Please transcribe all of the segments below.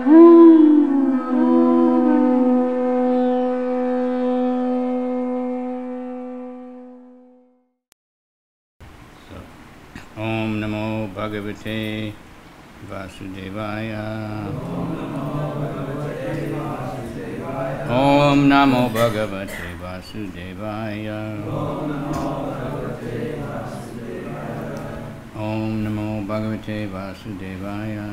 Om Namo Bhagavate Vasudevaya. Om Namo Bhagavate Vasudevaya. Om Namo Bhagavate Vasudevaya.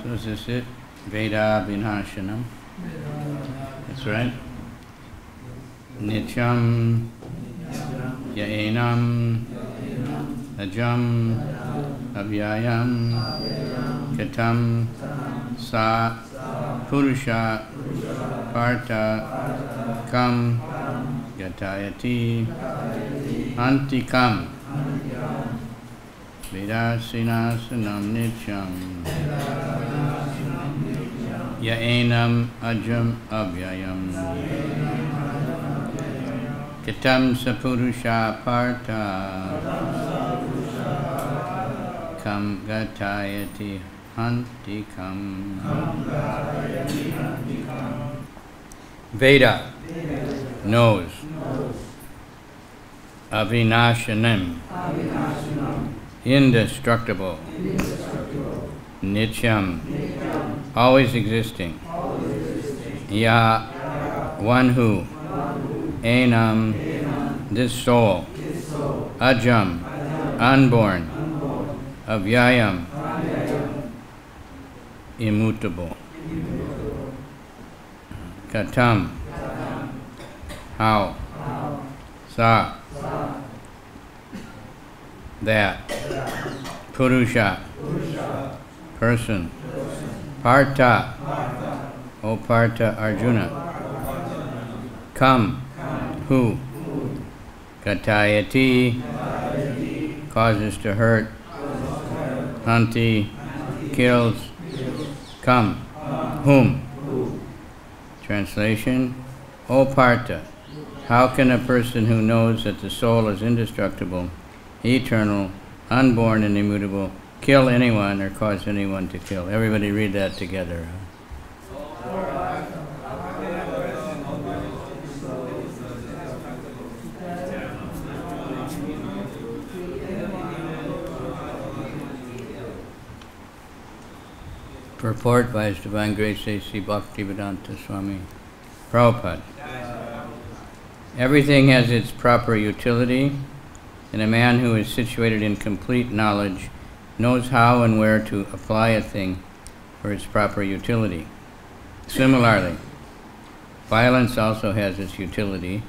So is this it? Veda Vinashanam. That's right. Nityam Yaenam Ajam Avyayam Katam Sa Purusha Partha Kam Gatayati Antikam Vedasinasanam Nityam Yaenam Ajam Avyayam Katam Sapurusha Partha Kam Gatayati Hantikam. Veda knows. Avinashanam indestructible. Nityam always existing. Ya one who. Enam, this soul. Ajam, unborn. Avyayam, immutable. Katam, how. Sa, that. Purusha, person. Partha, O Partha Arjuna. Come, who? Katayati, causes to hurt. Hanti, kills. Come, whom? Translation, O Partha, how can a person who knows that the soul is indestructible, eternal, unborn and immutable, kill anyone or cause anyone to kill? Everybody read that together. Purport by His Divine Grace A.C. Bhakti-Vedanta Swami Prabhupada. Everything has its proper utility, and a man who is situated in complete knowledge knows how and where to apply a thing for its proper utility. Similarly, violence also has its utility,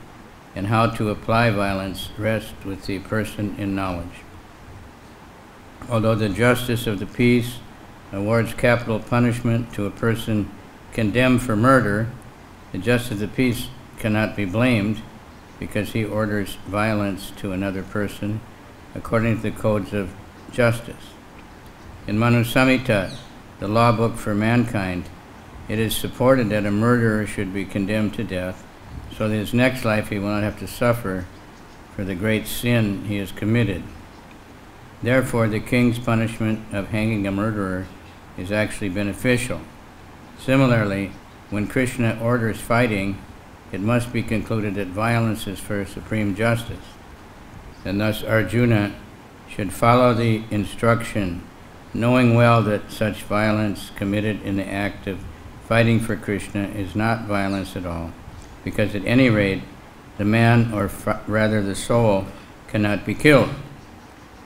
and how to apply violence rests with the person in knowledge. Although the justice of the peace awards capital punishment to a person condemned for murder, the justice of the peace cannot be blamed because he orders violence to another person according to the codes of justice. In Manu Samhita, the law book for mankind, it is supported that a murderer should be condemned to death so that his next life he will not have to suffer for the great sin he has committed. Therefore, the king's punishment of hanging a murderer is actually beneficial. Similarly, when Krishna orders fighting, it must be concluded that violence is for supreme justice, and thus Arjuna should follow the instruction, knowing well that such violence committed in the act of fighting for Krishna is not violence at all, because at any rate, the man, or rather the soul, cannot be killed.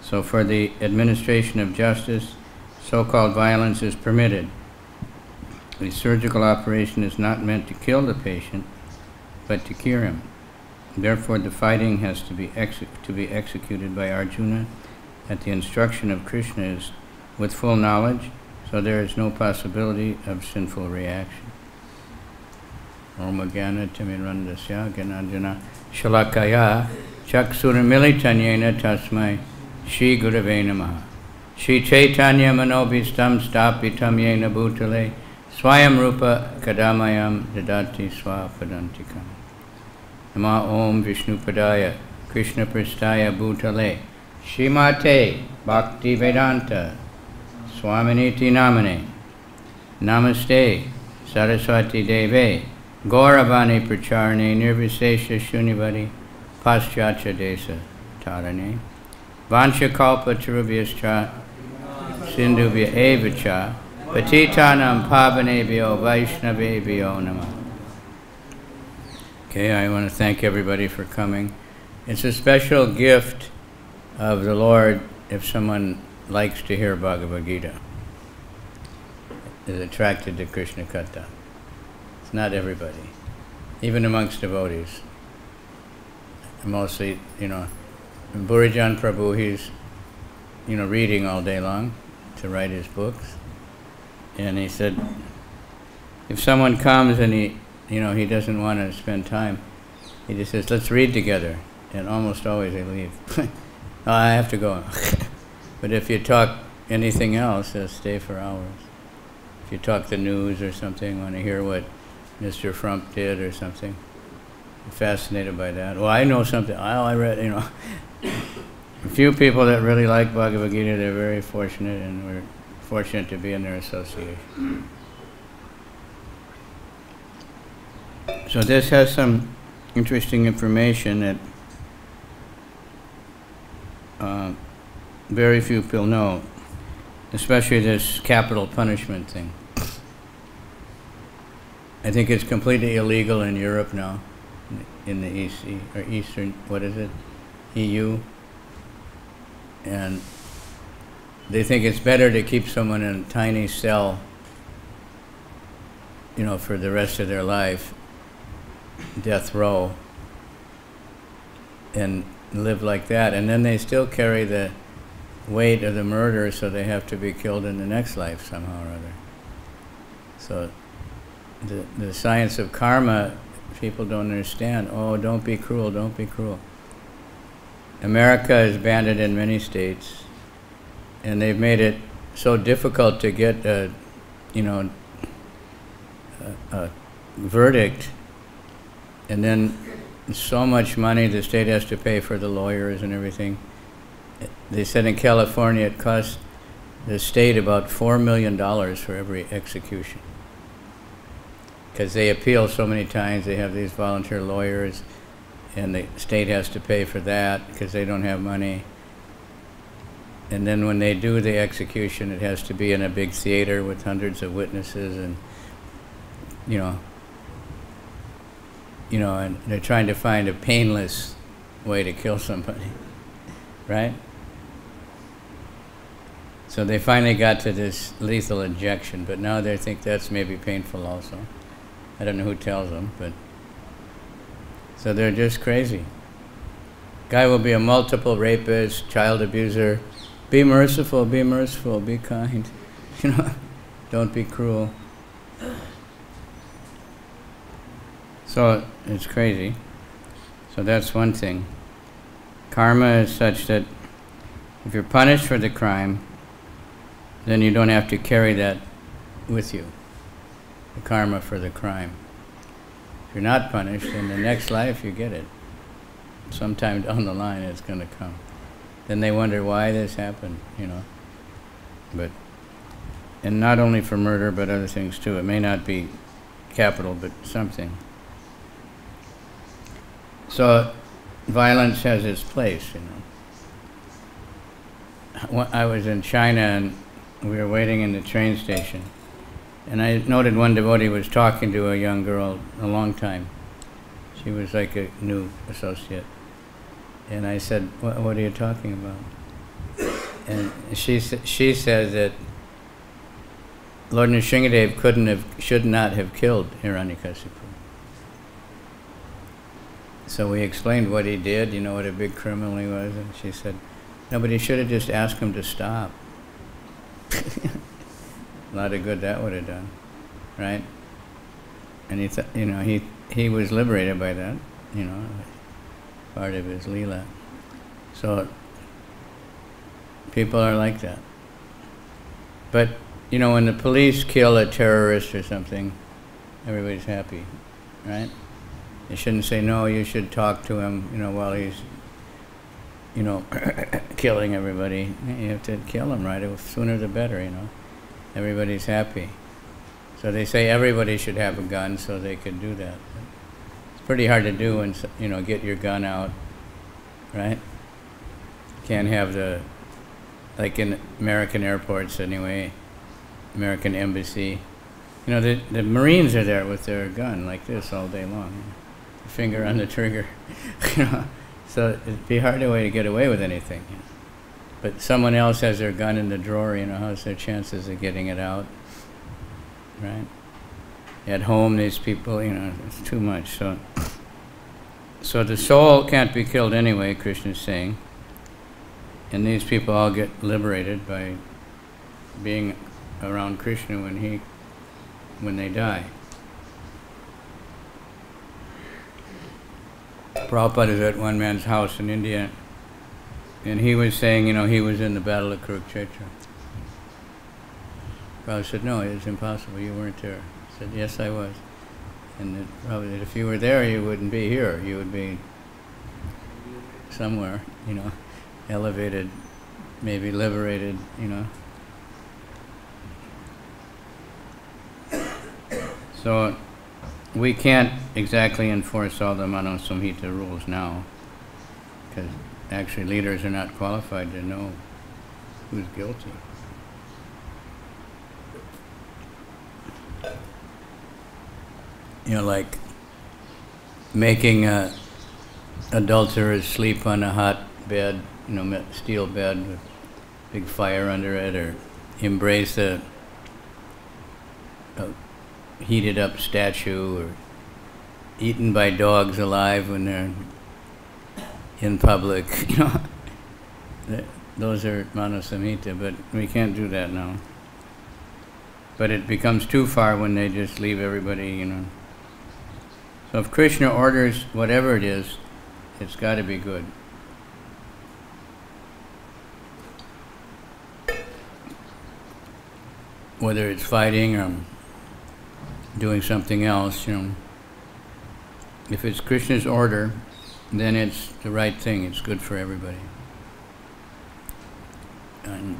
So for the administration of justice, so-called violence is permitted. The surgical operation is not meant to kill the patient, but to cure him. Therefore, the fighting has to be executed by Arjuna at the instruction of Krishna is with full knowledge, so there is no possibility of sinful reaction. Om Jnana Timirandasya Gyananjana Shalakaya Chaksuramilitanyena Tasmai Shri Gurave Namaha Shri Chaitanya Manobhistam Stapitam Yena Bhutale Swayam Rupa Kadamayam Dadati Swapadantikam. Nama Om Vishnupadaya Krishna Prastaya Bhutale Shrimate Bhakti Vedanta Swaminiti Namane. Namaste, Saraswati Deve, Gauravani Pracharane, Nirvisesha Shunivadi, Paschatya Desa Tarane, Vansha Kalpa Tarubhyascha, Sindhubhya Evacha, Patitanam Pavanebhyo Vaishnavebhyo Namah. Okay, I want to thank everybody for coming. It's a special gift of the Lord if someone likes to hear Bhagavad-Gita, is attracted to Krishna Katha. It's not everybody, even amongst devotees. Mostly, Burijan Prabhu, he's, reading all day long to write his books. And he said, if someone comes and he doesn't want to spend time, he just says, let's read together. And almost always they leave. Oh, I have to go. But if you talk anything else, they'll stay for hours. If you talk the news or something, want to hear what Mr. Frump did or something, I'm fascinated by that. Well, I know something. I read, A few people that really like Bhagavad Gita, they're very fortunate, and we're fortunate to be in their association. So this has some interesting information that very few people know, especially this capital punishment thing. I think it's completely illegal in Europe now, in the EC, or Eastern, what is it, EU, and they think it's better to keep someone in a tiny cell, for the rest of their life, death row, and live like that, and then they still carry the weight of the murder, so they have to be killed in the next life somehow or other. So the science of karma, people don't understand. Oh, don't be cruel, don't be cruel. America has banned it in many states, and they've made it so difficult to get a verdict, and then so much money the state has to pay for the lawyers and everything. They said in California it costs the state about $4 million for every execution. Because they appeal so many times, they have these volunteer lawyers, and the state has to pay for that because they don't have money. And then when they do the execution, it has to be in a big theater with hundreds of witnesses, and and they're trying to find a painless way to kill somebody, right? So they finally got to this lethal injection, but now they think that's maybe painful also. I don't know who tells them, but so they're just crazy. Guy will be a multiple rapist, child abuser. Be merciful, be kind. Don't be cruel. So it's crazy. So that's one thing. Karma is such that if you're punished for the crime, then you don't have to carry that with you, the karma for the crime. If you're not punished, in the next life you get it. Sometime down the line it's going to come. Then they wonder why this happened, But, and not only for murder, but other things too. It may not be capital, but something. So violence has its place, I was in China, and we were waiting in the train station, and I noted one devotee was talking to a young girl a long time. She was like a new associate. And I said, what are you talking about? And she said that Lord Nrsingadev should not have killed Hiranyakasipu. So we explained what he did, what a big criminal he was, and she said, no, but he should have just asked him to stop. A lot of good that would have done, right? And he was liberated by that, part of his Leela. So people are like that. But, when the police kill a terrorist or something, everybody's happy, right? They shouldn't say, no, you should talk to him, while he's, killing everybody. You have to kill them, right? The sooner the better, Everybody's happy. So they say everybody should have a gun so they could do that. It's pretty hard to do and, get your gun out, right? Can't have like in American airports anyway, American embassy. The Marines are there with their gun like this all day long. Finger on the trigger. So it'd be hard way to get away with anything. But someone else has their gun in the drawer, how's their chances of getting it out? Right? At home, these people, it's too much. So the soul can't be killed anyway, Krishna's saying. And these people all get liberated by being around Krishna when they die. Prabhupada is at one man's house in India, and he was saying, he was in the Battle of Kurukshetra. Prabhupada said, no, it's impossible, you weren't there. He said, yes, I was. And probably if you were there, you wouldn't be here. You would be somewhere, elevated, maybe liberated, So we can't exactly enforce all the Manosamhita rules now, because actually leaders are not qualified to know who's guilty. Like making adulterers sleep on a hot bed, steel bed with big fire under it, or embrace a heated up statue, or eaten by dogs alive when they're in public. Those are Manosamhita, but we can't do that now. But it becomes too far when they just leave everybody, So if Krishna orders whatever it is, it's got to be good. Whether it's fighting or doing something else, if it's Krishna's order, then it's the right thing. It's good for everybody. And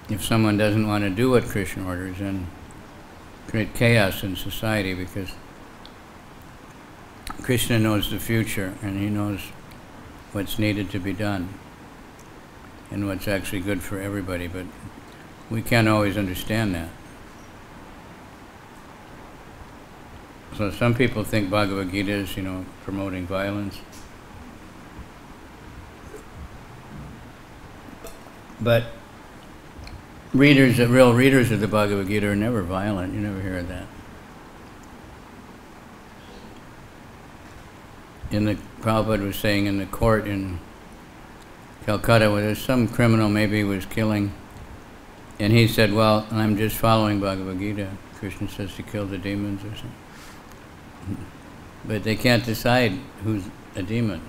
if someone doesn't want to do what Krishna orders, then create chaos in society, because Krishna knows the future, and he knows what's needed to be done and what's actually good for everybody, but we can't always understand that. So some people think Bhagavad-Gita is, promoting violence. But real readers of the Bhagavad-Gita are never violent. You never hear of that. Prabhupada was saying in the court in Calcutta, where there's some criminal maybe was killing, and he said, well, I'm just following Bhagavad-Gita. Krishna says to kill the demons or something. But they can't decide who's a demon.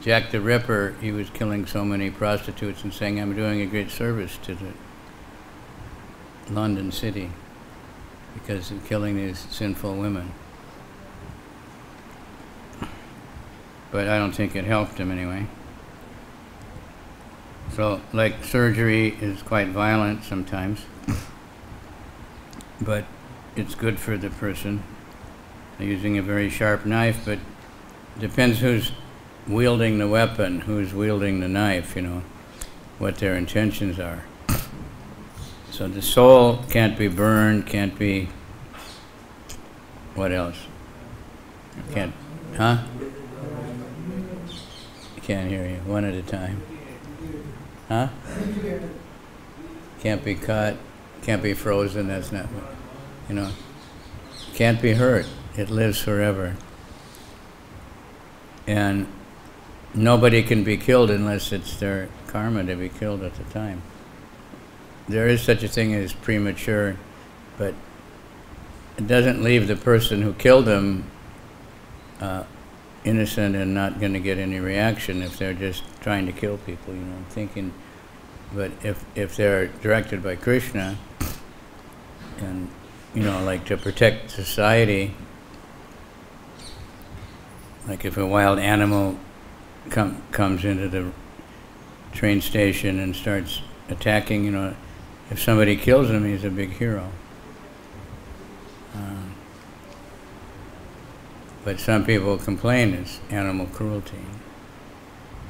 Jack the Ripper, he was killing so many prostitutes and saying, I'm doing a great service to the London city because of killing these sinful women. But I don't think it helped him anyway. So, like, surgery is quite violent sometimes, but it's good for the person. They're using a very sharp knife, but depends who's wielding the weapon, who's wielding the knife, what their intentions are. So the soul can't be burned, can't be, what else? Can't, huh? I can't hear you, one at a time. Huh? Can't be cut, can't be frozen, that's not what, can't be hurt. It lives forever. And nobody can be killed unless it's their karma to be killed at the time. There is such a thing as premature, but it doesn't leave the person who killed them innocent and not going to get any reaction if they're just trying to kill people, thinking. But if they're directed by Krishna and, like to protect society, like if a wild animal comes into train station and starts attacking, if somebody kills him, he's a big hero. But some people complain it's animal cruelty.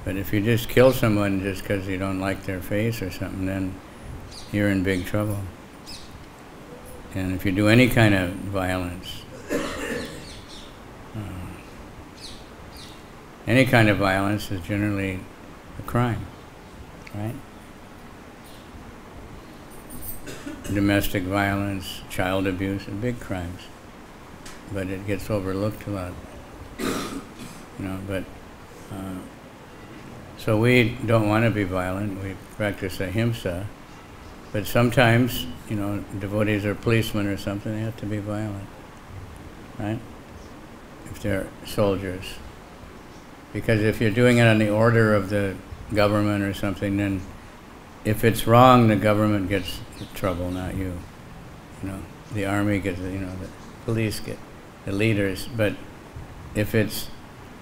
But if you just kill someone just because you don't like their face or something, then you're in big trouble. And if you do any kind of violence, any kind of violence is generally a crime, right? Domestic violence, child abuse are big crimes. But it gets overlooked a lot, so we don't want to be violent. We practice ahimsa, but sometimes, devotees or policemen or something, they have to be violent, right? If they're soldiers. Because if you're doing it on the order of the government or something, then if it's wrong, the government gets in trouble, not you. The army gets, the police get, the leaders. But if it's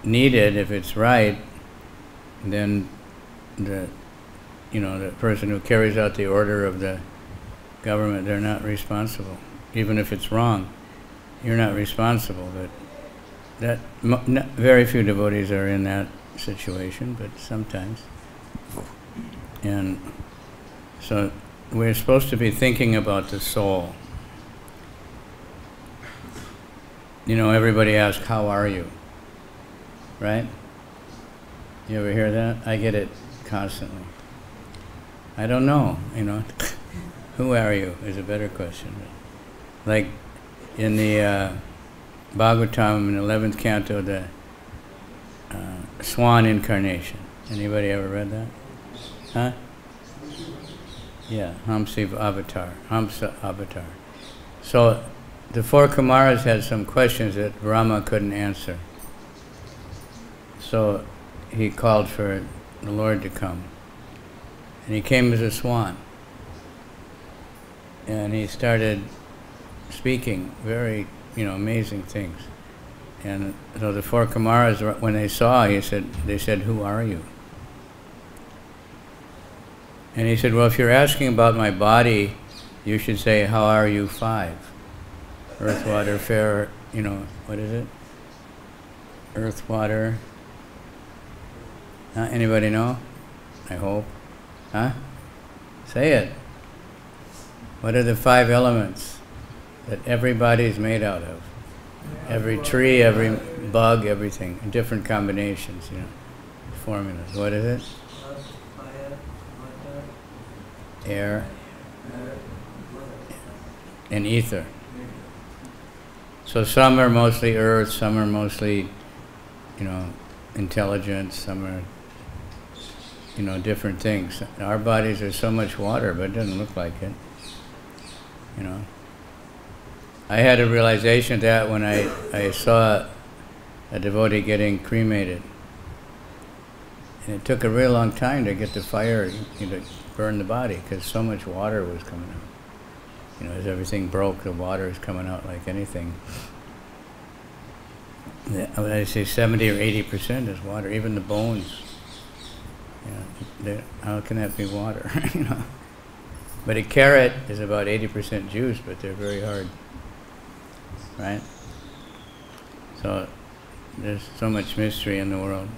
needed, if it's right, then the person who carries out the order of the government, they're not responsible. Even if it's wrong, you're not responsible. But very few devotees are in that situation, but sometimes. And so we're supposed to be thinking about the soul. Everybody asks, how are you? Right? You ever hear that? I get it constantly. I don't know, Who are you is a better question. Like in the Bhagavad-Gita, in the 11th canto, the swan incarnation. Anybody ever read that? Huh? Yeah, Hamsa avatar. So the four Kumaras had some questions that Brahma couldn't answer. So he called for the Lord to come. And he came as a swan. And he started speaking very, amazing things. And so the four Kumaras, when they saw, they said, who are you? And he said, well, if you're asking about my body, you should say, how are you 5? Earth, water, fire, what is it? Earth, water. Anybody know? I hope. Huh? Say it. What are the 5 elements that everybody's made out of? Every tree, every bug, everything, in different combinations, formulas. What is it? Fire, water, air, and ether. So some are mostly earth, some are mostly, intelligence, some are, different things. Our bodies are so much water, but it doesn't look like it. I had a realization of that when I saw a devotee getting cremated. And it took a real long time to get the fire, to burn the body, because so much water was coming out. As everything broke, the water is coming out like anything. I say 70 or 80% is water, even the bones. How can that be water? But a carrot is about 80% juice, but they're very hard, right? So there's so much mystery in the world.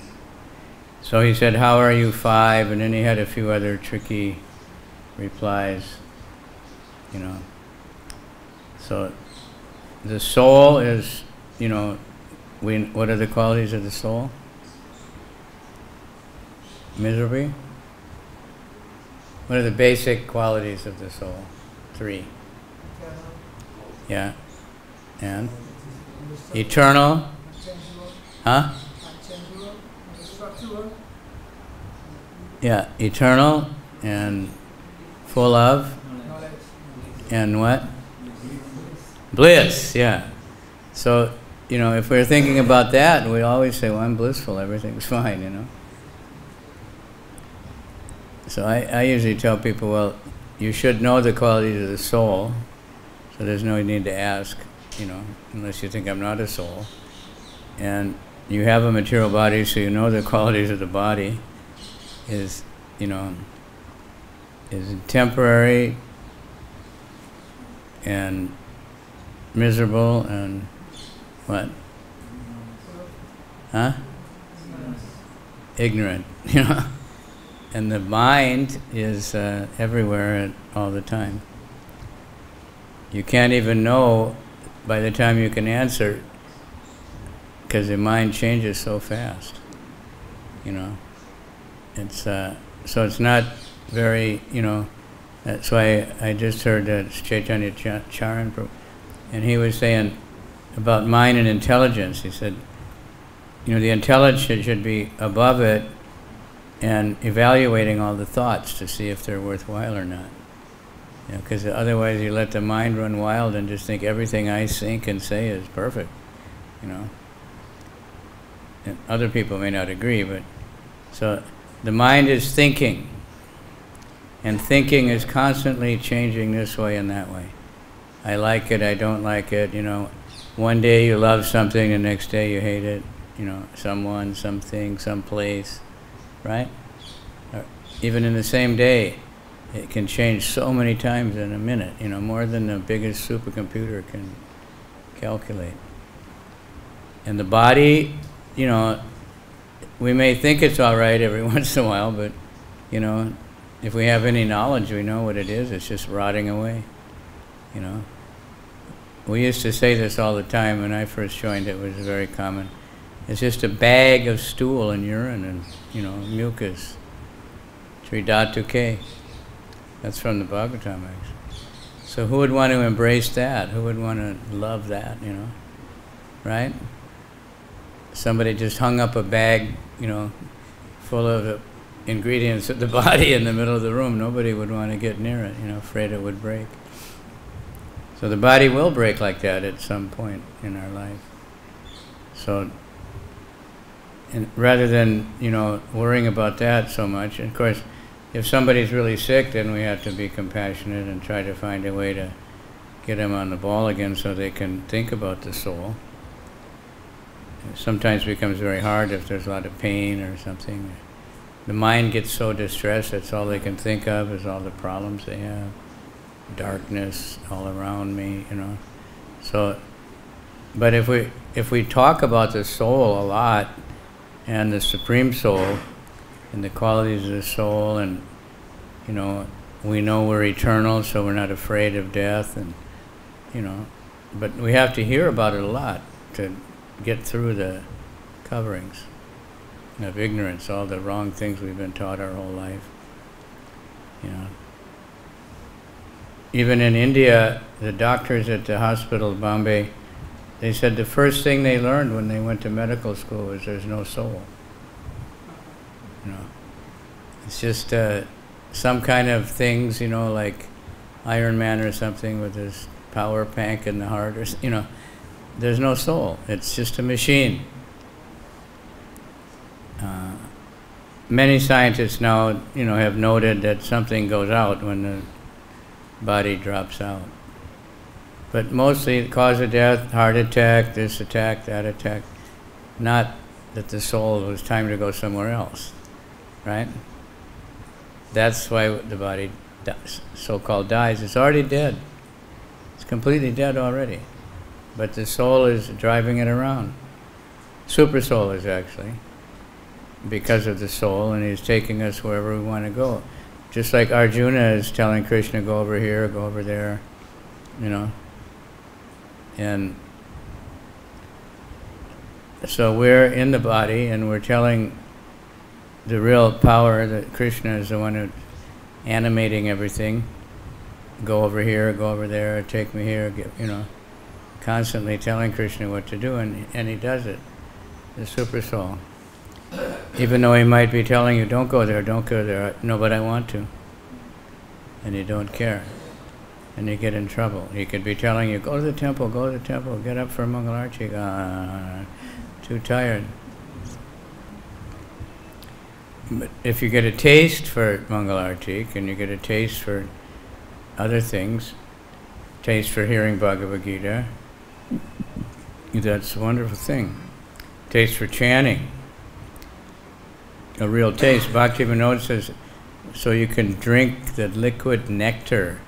So he said, how are you 5? And then he had a few other tricky replies, So the soul is, what are the qualities of the soul? Misery? What are the basic qualities of the soul? 3. Yeah. And? Eternal? Huh? Yeah, eternal and full of? And what? Bliss, yeah. So, if we're thinking about that, we always say, well, I'm blissful, everything's fine, So I usually tell people, well, you should know the qualities of the soul, so there's no need to ask, unless you think I'm not a soul. And you have a material body, so you know the qualities of the body is is temporary and miserable and what? Huh? Ignorant, And the mind is everywhere all the time. You can't even know by the time you can answer, because the mind changes so fast. It's so it's not very, that's why I just heard Chaitanya Charan, and he was saying about mind and intelligence. He said, the intelligence should be above it and evaluating all the thoughts to see if they're worthwhile or not. Because otherwise you let the mind run wild and just think everything I think and say is perfect, And other people may not agree, but so the mind is thinking, and thinking is constantly changing this way and that way. I like it, I don't like it, One day you love something, the next day you hate it, someone, something, some place, right? Or even in the same day, it can change so many times in a minute, more than the biggest supercomputer can calculate. And the body, we may think it's all right every once in a while, but, if we have any knowledge, we know what it is. It's just rotting away, We used to say this all the time when I first joined. It was very common. It's just a bag of stool and urine and, mucus. Tridhatu-ke. That's from the Bhagavatam, actually. So who would want to embrace that? Who would want to love that, Right? Somebody just hung up a bag, full of the ingredients of the body in the middle of the room. Nobody would want to get near it, afraid it would break. So the body will break like that at some point in our life. So, and rather than, worrying about that so much, and of course, if somebody's really sick, then we have to be compassionate and try to find a way to get them on the ball again so they can think about the soul. Sometimes it becomes very hard if there's a lot of pain or something. The mind gets so distressed, that's all they can think of is all the problems they have. Darkness all around me, So, but if we talk about the soul a lot, and the Supreme Soul, and the qualities of the soul, and, we know we're eternal, so we're not afraid of death, and, but we have to hear about it a lot to get through the coverings of ignorance, all the wrong things we've been taught our whole life. Even in India, the doctors at the hospital of Bombay, they said the first thing they learned when they went to medical school was there's no soul. It's just some kind of things, like Iron Man or something with his power pack in the heart, or there's no soul. It's just a machine. Many scientists now, have noted that something goes out when the body drops out. But mostly the cause of death, heart attack, this attack, that attack, not that the soul was time to go somewhere else, right? That's why the body so-called dies. It's already dead. It's completely dead already. But the soul is driving it around. Super soul is actually, because of the soul, and he's taking us wherever we want to go. Just like Arjuna is telling Krishna, go over here, go over there, And so we're in the body, and we're telling the real power that Krishna is the one who's animating everything. Go over here, go over there, take me here, constantly telling Krishna what to do, and he does it, the super soul. Even though he might be telling you, don't go there, no, but I want to. And you don't care. And you get in trouble. He could be telling you, go to the temple, get up for Mangalarti. Too tired. But if you get a taste for Mangalarti, and you get a taste for other things, taste for hearing Bhagavad-Gita, that's a wonderful thing. Taste for chanting. A real taste. Bhakti-Vinod says, so you can drink the liquid nectar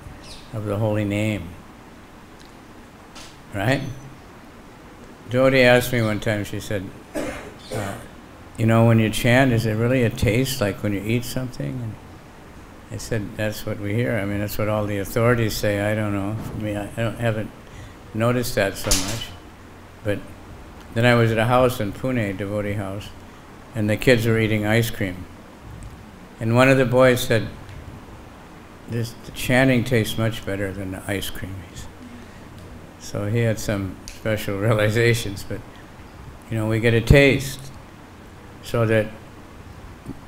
of the holy name. Right? Jody asked me one time, she said, you know, when you chant, is it really a taste like when you eat something? And I said, that's what we hear. I mean, that's what all the authorities say. I don't know. For me, haven't noticed that so much. But then I was at a house in Pune, devotee house, and the kids were eating ice cream. And one of the boys said, the chanting tastes much better than the ice cream. So he had some special realizations, but you know, we get a taste, so that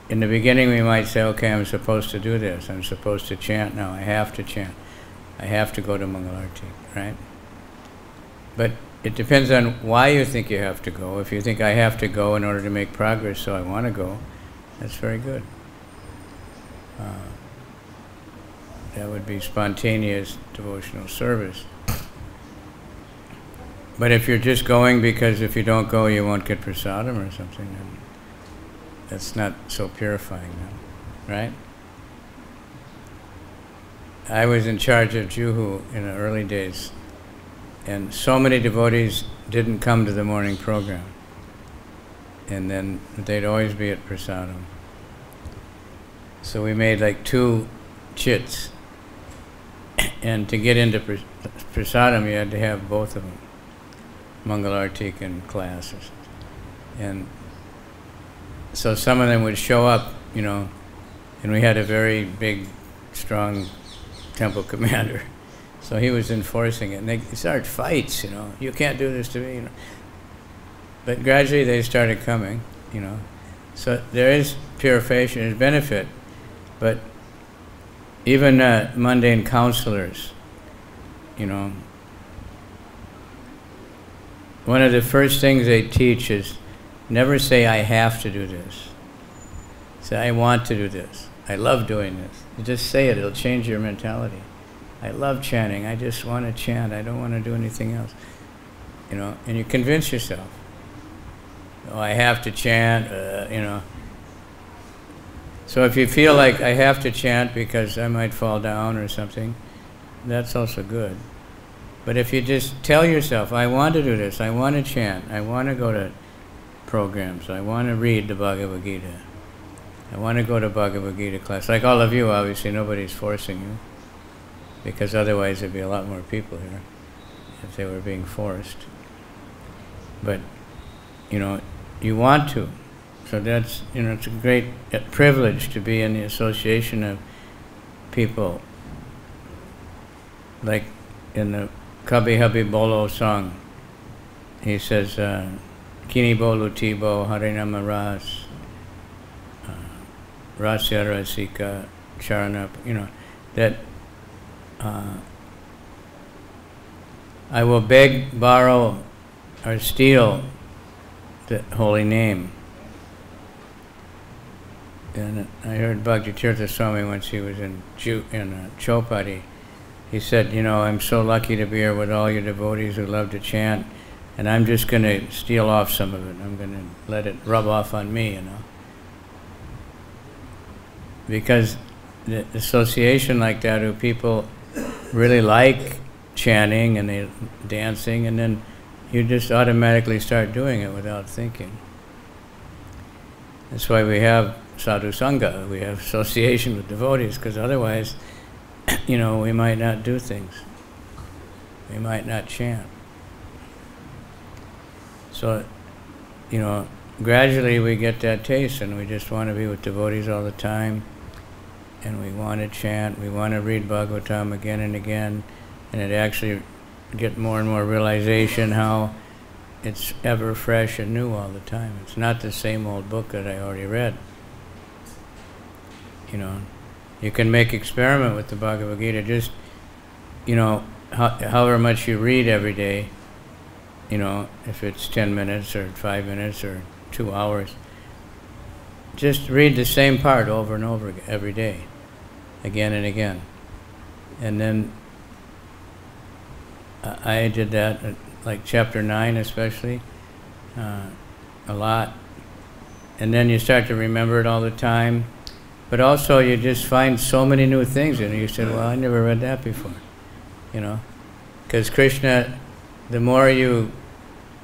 in the beginning we might say, okay, I'm supposed to do this, I'm supposed to chant now, I have to chant, I have to go to Mangalarti, right? But it depends on why you think you have to go. If you think I have to go in order to make progress, so I want to go, that's very good. That would be spontaneous devotional service. But if you're just going because if you don't go you won't get prasadam or something, then that's not so purifying now, right? I was in charge of Juhu in the early days, and so many devotees didn't come to the morning program, and then they'd always be at prasadam. So we made like 2 chits, and to get into prasadam you had to have both of them, Mangalartik and classes. And so some of them would show up, you know, and we had a very big, strong temple commander. So he was enforcing it, and they started fights, you know, you can't do this to me, you know. But gradually they started coming, you know. So there is purification, there's benefit, but even mundane counselors, you know, one of the first things they teach is never say, I have to do this. Say, I want to do this. I love doing this. You just say it, it'll change your mentality. I love chanting, I just want to chant, I don't want to do anything else. You know, and you convince yourself. Oh, I have to chant, you know. So if you feel like I have to chant because I might fall down or something, that's also good. But if you just tell yourself, I want to do this, I want to chant, I want to go to programs, I want to read the Bhagavad-Gita, I want to go to Bhagavad-Gita class. Like all of you, obviously, nobody's forcing you, because otherwise there'd be a lot more people here if they were being forced. But, you know, you want to. So that's, you know, it's a great privilege to be in the association of people. Like in the Kabhi Habhi Bolo song, he says, Kini bolu tibo harinama ras, rasya rasika charana, you know, that I will beg, borrow, or steal the holy name. And I heard Bhakti-Tirtha Swami once he was in Chopati. He said, you know, I'm so lucky to be here with all your devotees who love to chant, and I'm just going to steal off some of it. I'm going to let it rub off on me, you know. Because the association like that, who people really like chanting and they dancing, and then you just automatically start doing it without thinking. That's why we have sadhu sangha, we have association with devotees, because otherwise, you know, we might not do things. We might not chant. So, you know, gradually we get that taste, and we just want to be with devotees all the time, and we want to chant, we want to read Bhagavatam again and again, and it actually get more and more realization how it's ever fresh and new all the time. It's not the same old book that I already read. You know, you can make experiment with the Bhagavad-Gita, just, you know, however much you read every day, you know, if it's 10 minutes or 5 minutes or 2 hours, just read the same part over and over every day, again and again. And then I did that, like chapter 9 especially, a lot. And then you start to remember it all the time. But also you just find so many new things, and you said, well, I never read that before, you know. Because Krishna, the more you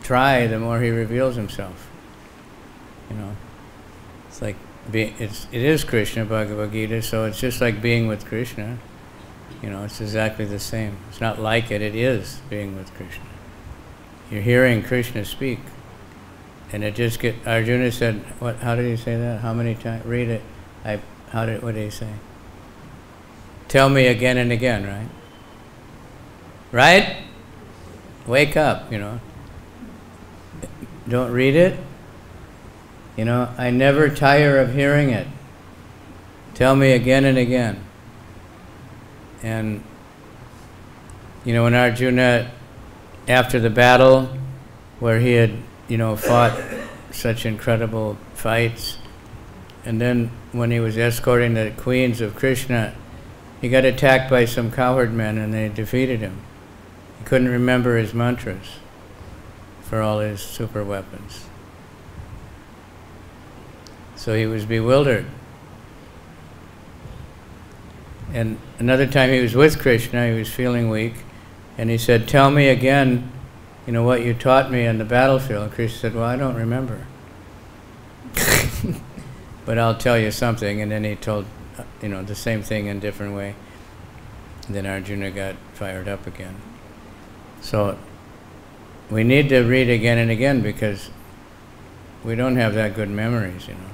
try, the more he reveals himself, you know. It's like, it is Krishna, Bhagavad-Gita, so it's just like being with Krishna. You know, it's exactly the same. It's not like it is being with Krishna. You're hearing Krishna speak. And it just Arjuna said, what? How did he say that? How many times? Read it. What did he say? Tell me again and again, right? Right? Wake up, you know. Don't read it. You know, I never tire of hearing it. Tell me again and again. And, you know, when Arjuna, after the battle, where he had, you know, fought such incredible fights, and then when he was escorting the queens of Krishna, he got attacked by some cowherd men and they defeated him. He couldn't remember his mantras for all his super weapons. So he was bewildered. And another time he was with Krishna, he was feeling weak, and he said, tell me again, you know, what you taught me on the battlefield. And Krishna said, well, I don't remember. But I'll tell you something. And then he told, you know, the same thing in a different way. And then Arjuna got fired up again. So we need to read again and again because we don't have that good memories, you know.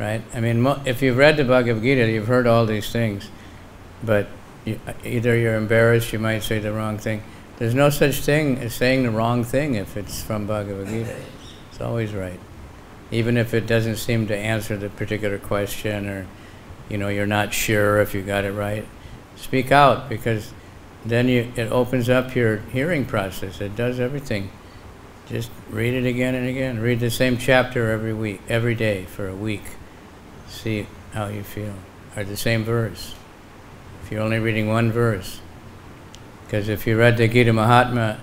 Right? I mean, if you've read the Bhagavad-Gita, you've heard all these things, but either you're embarrassed, you might say the wrong thing. There's no such thing as saying the wrong thing if it's from Bhagavad-Gita. It's always right. Even if it doesn't seem to answer the particular question, or, you know, you're not sure if you got it right. Speak out, because then it opens up your hearing process. It does everything. Just read it again and again. Read the same chapter every day for a week. See how you feel. Or the same verse. If you're only reading one verse. Because if you read the Gita Mahatma,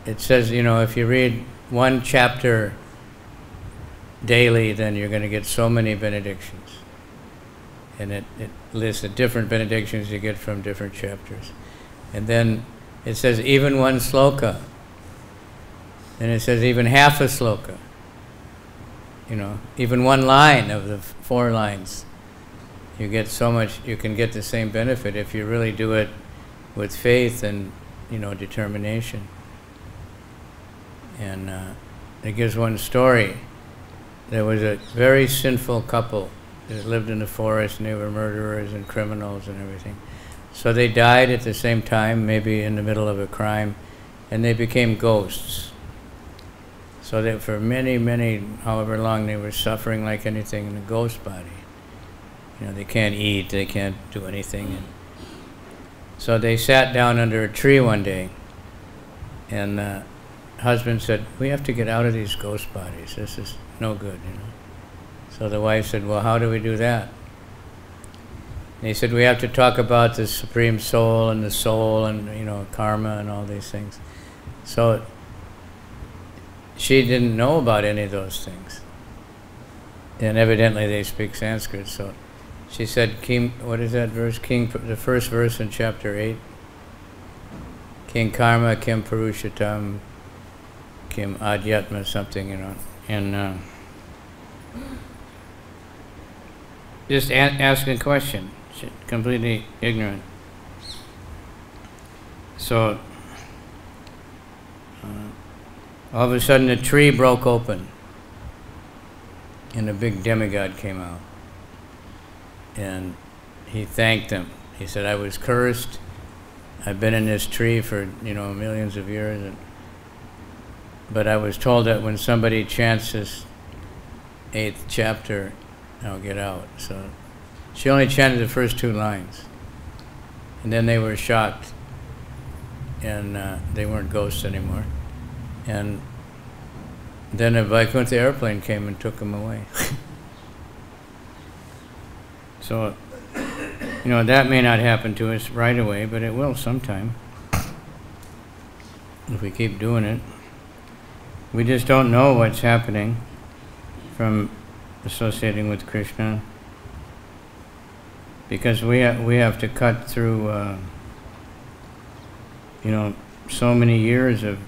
it says, you know, if you read one chapter daily, then you're going to get so many benedictions. And it lists the different benedictions you get from different chapters. And then it says even one sloka. And it says even half a sloka. You know, even one line of the 4 lines. You get so much, you can get the same benefit if you really do it with faith and, you know, determination. And it gives one story. There was a very sinful couple that lived in the forest, and they were murderers and criminals and everything. So they died at the same time, maybe in the middle of a crime, and they became ghosts. So that for many, however long, they were suffering like anything in a ghost body. You know, they can't eat, they can't do anything. And so they sat down under a tree one day, and the husband said, we have to get out of these ghost bodies. This is no good, you know. So the wife said, well, how do we do that? And he said, we have to talk about the Supreme Soul and the soul and, you know, karma and all these things. So she didn't know about any of those things. And evidently they speak Sanskrit, so she said, what is that verse? The first verse in chapter 8. King Karma, Kim Purushatam, Kim Adhyatma, something, you know. And just asking a question. She's completely ignorant. So all of a sudden the tree broke open and a big demigod came out. And he thanked them. He said, I was cursed. I've been in this tree for, you know, millions of years. But I was told that when somebody chants this 8th chapter, I'll get out. So she only chanted the first 2 lines. And then they were shocked. And they weren't ghosts anymore. And then a Vaikuntha airplane came and took them away. So, you know, that may not happen to us right away, but it will sometime. If we keep doing it. We just don't know what's happening from associating with Krishna, because we have to cut through so many years of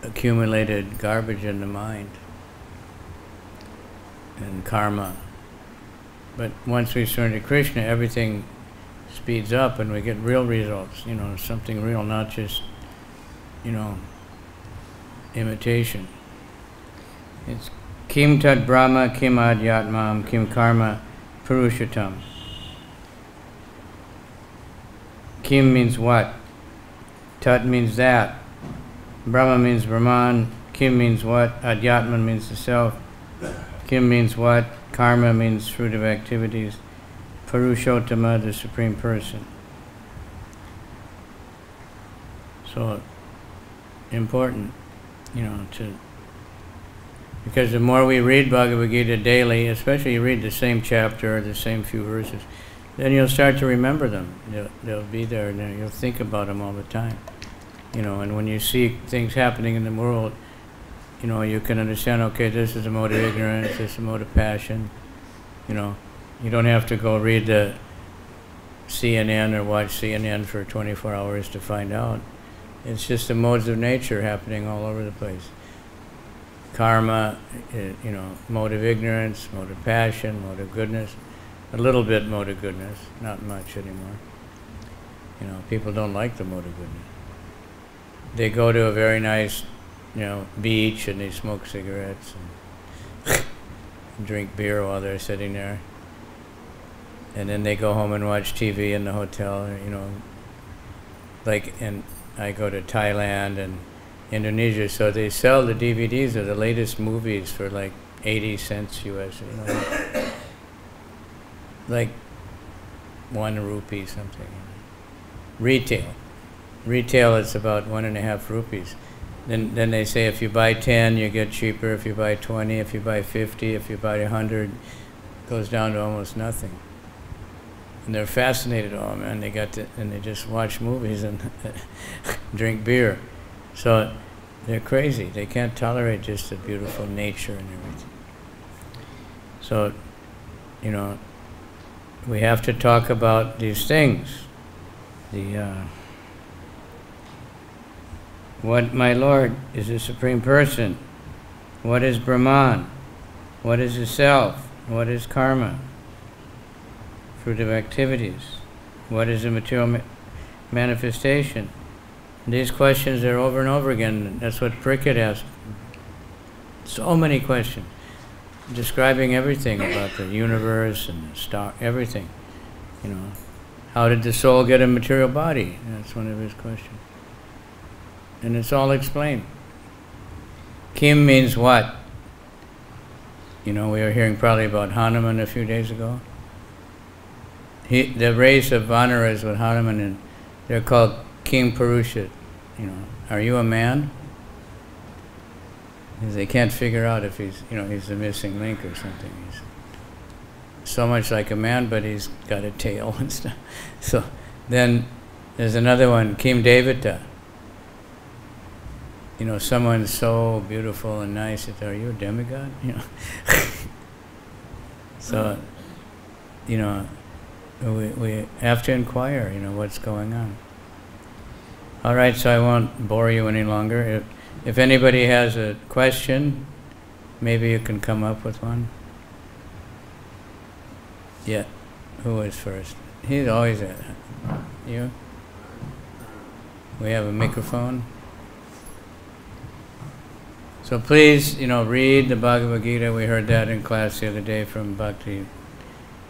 accumulated garbage in the mind and karma. But once we surrender to Krishna, everything speeds up and we get real results, something real, not just, imitation. It's kim tad brahma, kim adhyatmam, kim karma purushatam. Kim means what? Tat means that. Brahma means Brahman. Kim means what? Adhyatman means the self. Kim means what? Karma means fruit of activities. Purushottama, the Supreme Person. So important, because the more we read Bhagavad-Gita daily, especially you read the same chapter or the same few verses, then you'll start to remember them. They'll be there, and you'll think about them all the time. And when you see things happening in the world, you can understand, okay, this is a mode of ignorance, this is a mode of passion. You don't have to go read the CNN or watch CNN for 24 hours to find out. It's just the modes of nature happening all over the place. Karma, mode of ignorance, mode of passion, mode of goodness. A little bit mode of goodness, not much anymore. People don't like the mode of goodness. They go to a very nice, beach and they smoke cigarettes and drink beer while they're sitting there. And then they go home and watch TV in the hotel, and I go to Thailand and Indonesia, so they sell the DVDs of the latest movies for like 80 cents US, like 1 rupee something. Retail it's about 1.5 rupees. Then they say if you buy 10 you get cheaper, if you buy 20, if you buy 50, if you buy 100, it goes down to almost nothing. And they're fascinated, and they just watch movies and drink beer. So they're crazy. They can't tolerate just the beautiful nature and everything. So, we have to talk about these things. What, my Lord, is the Supreme Person? What is Brahman? What is the Self? What is karma? Fruit of activities. What is a material manifestation? These questions are over and over again. That's what Prickett asked. So many questions, describing everything about the universe and the star, everything. How did the soul get a material body? That's one of his questions. And it's all explained. Kim means what? We were hearing probably about Hanuman a few days ago. The race of Vanaras with Hanuman, and they're called King Purusha. Are you a man? Because they can't figure out if he's the missing link or something. He's so much like a man, but he's got a tail and stuff. So then there's another one, Kim Devata. Someone so beautiful and nice. Are you a demigod? So, we have to inquire, what's going on. All right, so I won't bore you any longer. If anybody has a question, maybe you can come up with one. Yeah, who is first? He's always at you. We have a microphone. So please, read the Bhagavad-Gita. We heard that in class the other day from Bhakti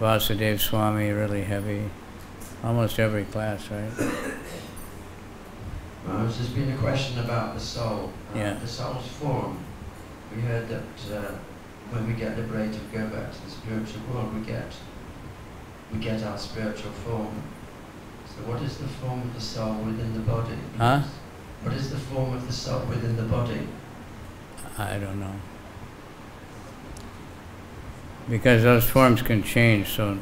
Vasudeva Swami, really heavy. Almost every class, right? Well, there's just been a question about the soul. Yeah. The soul's form. We heard that when we get liberated, we go back to the spiritual world, we get our spiritual form. So what is the form of the soul within the body? Huh? What is the form of the soul within the body? I don't know. Because those forms can change, so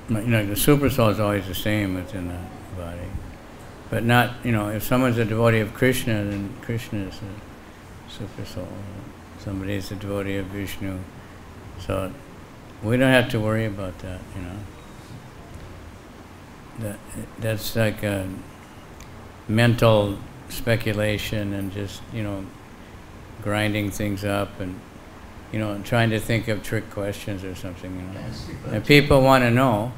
the super soul is always the same within the body. But not, if someone's a devotee of Krishna, then Krishna is a super soul. Somebody is a devotee of Vishnu. So we don't have to worry about that, That's like a mental speculation and just, grinding things up and, trying to think of trick questions or something, Yes, And people want to know,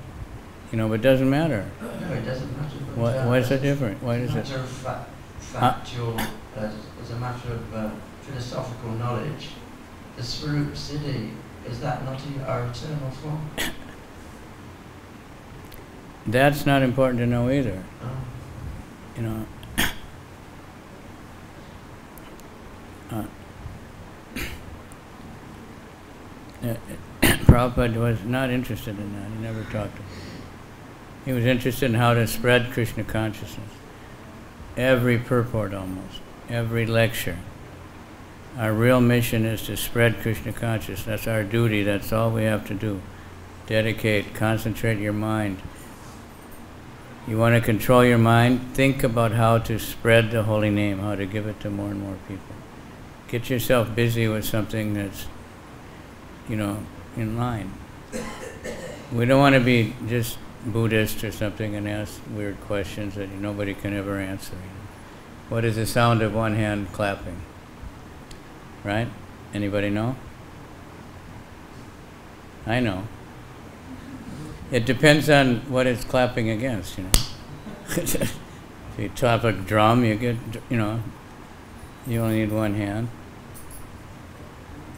but it doesn't matter. No, it doesn't matter. Why is it different? Why is it? It's a matter of factual, as a matter of philosophical knowledge. The Swarup Siddhi, is that not our eternal form? That's not important to know either. Oh. Prabhupada was not interested in that. He never talked to him. He was interested in how to spread Krishna consciousness. Every purport almost, every lecture. Our real mission is to spread Krishna consciousness. That's our duty. That's all we have to do. Dedicate, concentrate your mind. You want to control your mind? Think about how to spread the holy name, how to give it to more and more people. Get yourself busy with something that's, in line. We don't want to be just Buddhist or something and ask weird questions that nobody can ever answer. What is the sound of one hand clapping? Right? Anybody know? I know. It depends on what it's clapping against, If you tap a drum, you get, you only need one hand.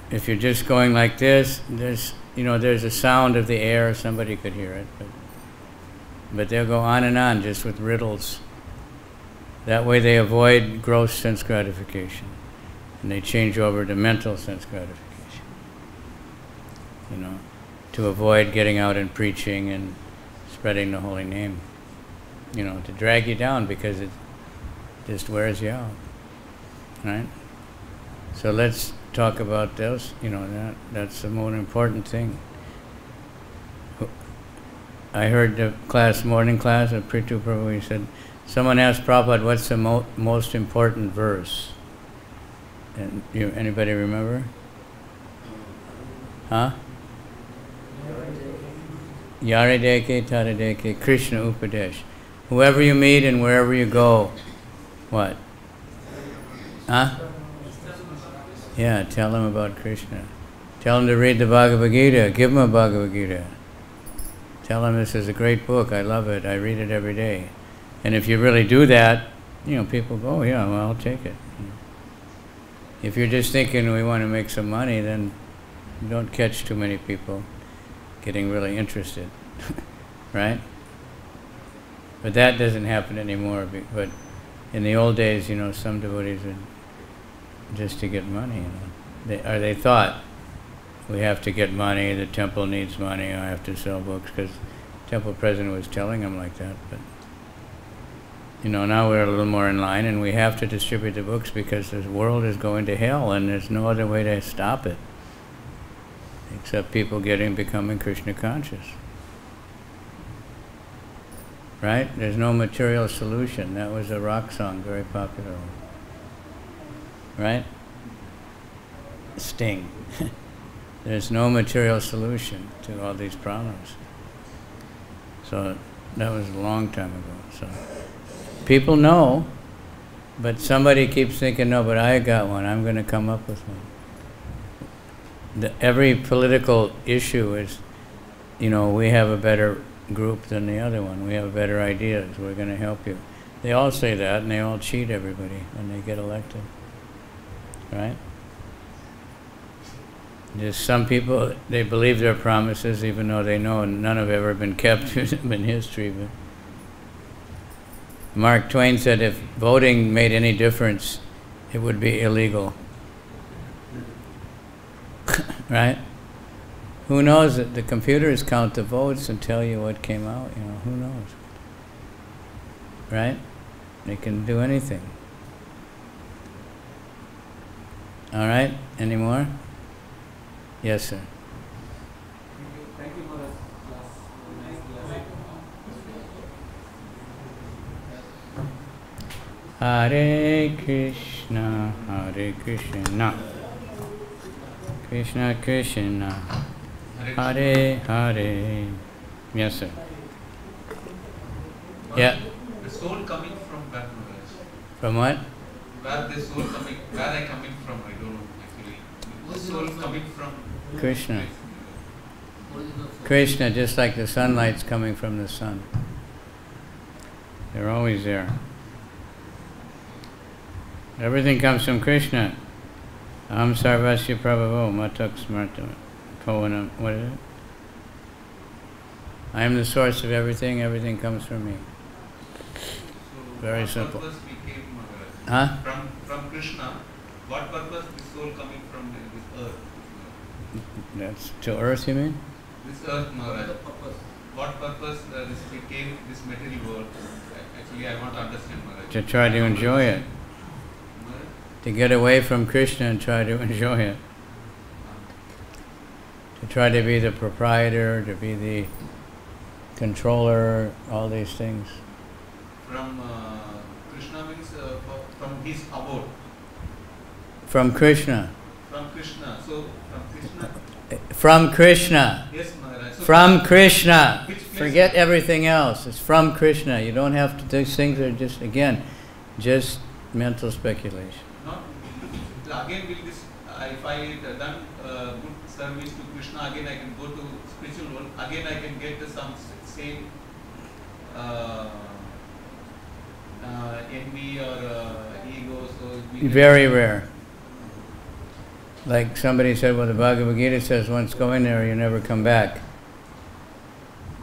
If you're just going like this, there's a sound of the air, somebody could hear it, but they'll go on and on just with riddles. That way they avoid gross sense gratification, and they change over to mental sense gratification. To avoid getting out and preaching and spreading the holy name, to drag you down because it just wears you out, right? So let's talk about those, that's the most important thing. I heard the morning class of Prithu Prabhu, he said, someone asked Prabhupada, what's the most important verse? And anybody remember? Huh? Yarideke Tadadeke Krishna Upadesh. Whoever you meet and wherever you go, what? Huh? Yeah, tell them about Krishna. Tell them to read the Bhagavad-Gita. Give them a Bhagavad-Gita. Tell them this is a great book. I love it. I read it every day. And if you really do that, people go, oh, yeah, well, I'll take it. If you're just thinking we want to make some money, then you don't catch too many people getting really interested, right? But that doesn't happen anymore. But in the old days, some devotees would just to get money. They thought we have to get money. The temple needs money. I have to sell books because the temple president was telling them like that. But now we're a little more in line, and we have to distribute the books because the world is going to hell, and there's no other way to stop it. Except people becoming Krishna conscious. Right? There's no material solution. That was a rock song, very popular. Right? Sting. There's no material solution to all these problems. So that was a long time ago. So people know, but somebody keeps thinking, no, but I got one. I'm going to come up with one. Every political issue is, we have a better group than the other one. We have better ideas. We're going to help you. They all say that, and they all cheat everybody when they get elected. Right? Just some people, they believe their promises even though they know none have ever been kept in history. But Mark Twain said if voting made any difference, it would be illegal. Right? Who knows? The computers count the votes and tell you what came out. Who knows? Right? They can do anything. All right? Any more? Yes, sir. Thank you for the class. Nice class. Hare Krishna, Hare Krishna, Krishna Krishna, Hare Hare. Yes, sir. Yeah. The soul coming from where, Maharaj? From what? Where the soul coming, where I coming from, I don't know actually. The soul coming from Krishna. Krishna, just like the sunlight's coming from the sun. They're always there. Everything comes from Krishna. Aham sarvasya prabhavo matak smartam pavanam. What is it? I am the source of everything. Everything comes from me. So Very what simple. purpose we came, Maharaj? Huh? From Krishna, what purpose the soul coming from this earth? That's to earth, you mean? This earth, Maharaj. What purpose this became this material world? Actually, I want to understand, Maharaj. To try to enjoy it. Maharaj? To get away from Krishna and try to enjoy it. To try to be the proprietor, to be the controller, all these things. From Krishna means from his abode. From Krishna. From Krishna. So from Krishna. From Krishna. Yes, Maharaj. So From Krishna. which place- Forget everything else. It's from Krishna. You don't have to, these things are just, again, just mental speculation. Not again will this. If I done good service to Krishna, again I can go to spiritual world. Again I can get some same envy or ego. So it will Very rare. Like somebody said, well, the Bhagavad-Gita says once go in there, you never come back.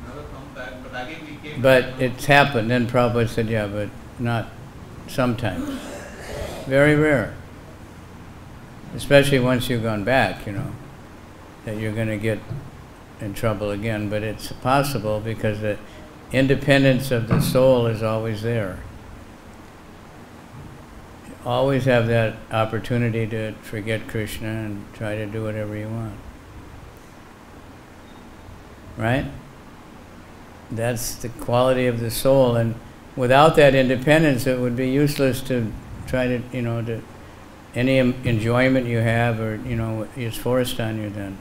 never come back. But again we came. But it's happened. Then Prabhupada said, yeah, but not sometimes. Very rare. Especially once you've gone back, you know, that you're going to get in trouble again. But it's possible because the independence of the soul is always there. You always have that opportunity to forget Krishna and try to do whatever you want. Right? That's the quality of the soul. And without that independence, it would be useless to try to, you know, to any enjoyment you have, or, you know, is forced on you then.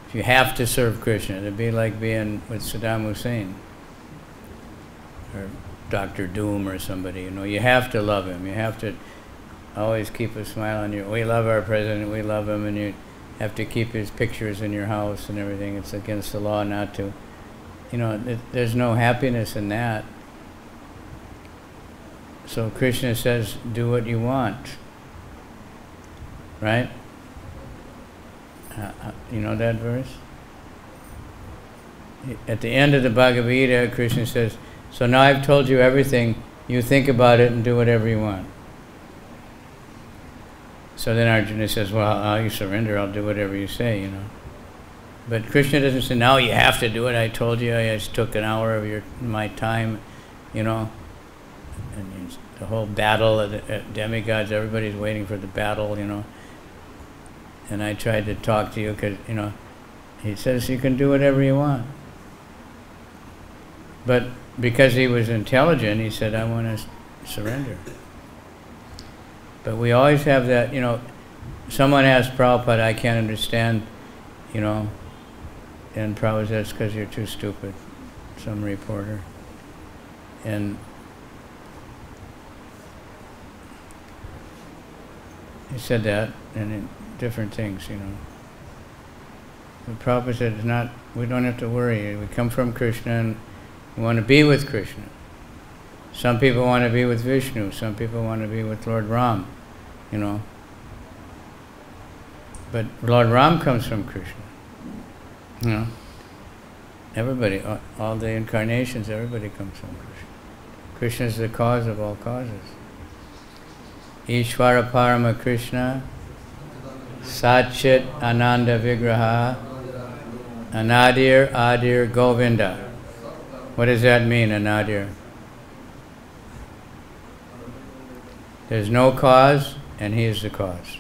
If you have to serve Krishna, it'd be like being with Saddam Hussein or Dr. Doom or somebody, you know. You have to love him. You have to always keep a smile on your... We love our president, we love him, and you have to keep his pictures in your house and everything. It's against the law not to. You know, there's no happiness in that. So Krishna says, do what you want. Right? You know that verse? At the end of the Bhagavad-Gita, Krishna says, so now I've told you everything, you think about it and do whatever you want. So then Arjuna says, well, you surrender, I'll do whatever you say, you know. But Krishna doesn't say, now you have to do it, I told you, I just took an hour of my time, you know. And the whole battle of the demigods, everybody's waiting for the battle, you know. And I tried to talk to you because, you know, he says you can do whatever you want. But because he was intelligent, he said, I want to surrender. But we always have that, you know, someone asked Prabhupada, I can't understand, you know, and Prabhupada says, that's because you're too stupid, some reporter. And he said that, and in different things, you know. But Prabhupada said, it's not, we don't have to worry. We come from Krishna and we want to be with Krishna. Some people want to be with Vishnu. Some people want to be with Lord Ram, you know. But Lord Ram comes from Krishna, you know. Everybody, all the incarnations, everybody comes from Krishna. Krishna is the cause of all causes. Ishvara Parama Krishna, Satchit Ananda Vigraha, Anadir Adir Govinda. What does that mean, Anadir? There's no cause, and he is the cause.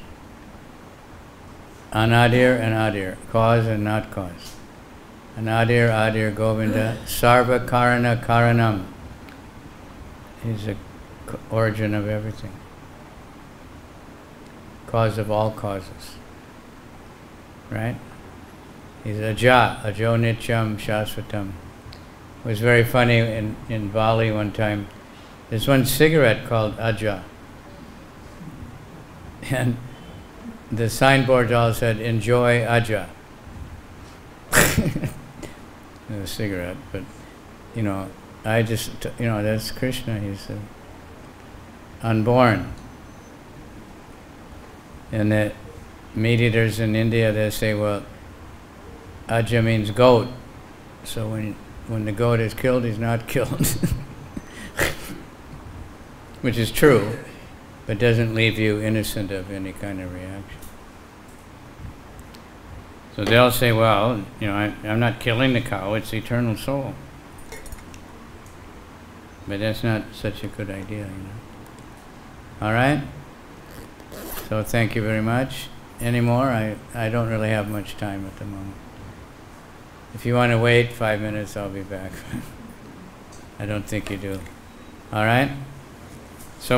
Anadir and Adir, cause and not cause. Anadir Adir Govinda, Sarva Karana Karanam. He's origin of everything. Cause of all causes. Right? He's ajo nityam shasvatam. It was very funny in Bali one time. There's one cigarette called aja. And the signboard all said, enjoy aja. A cigarette, but I just, that's Krishna, he's unborn. And the meat eaters in India, they say, well, aja means goat. So when the goat is killed, he's not killed. Which is true, but doesn't leave you innocent of any kind of reaction. So they'll say, well, I'm not killing the cow, it's the eternal soul. But that's not such a good idea, All right? So thank you very much. Any more? I don't really have much time at the moment. If you want to wait 5 minutes, I'll be back. I don't think you do. All right? So we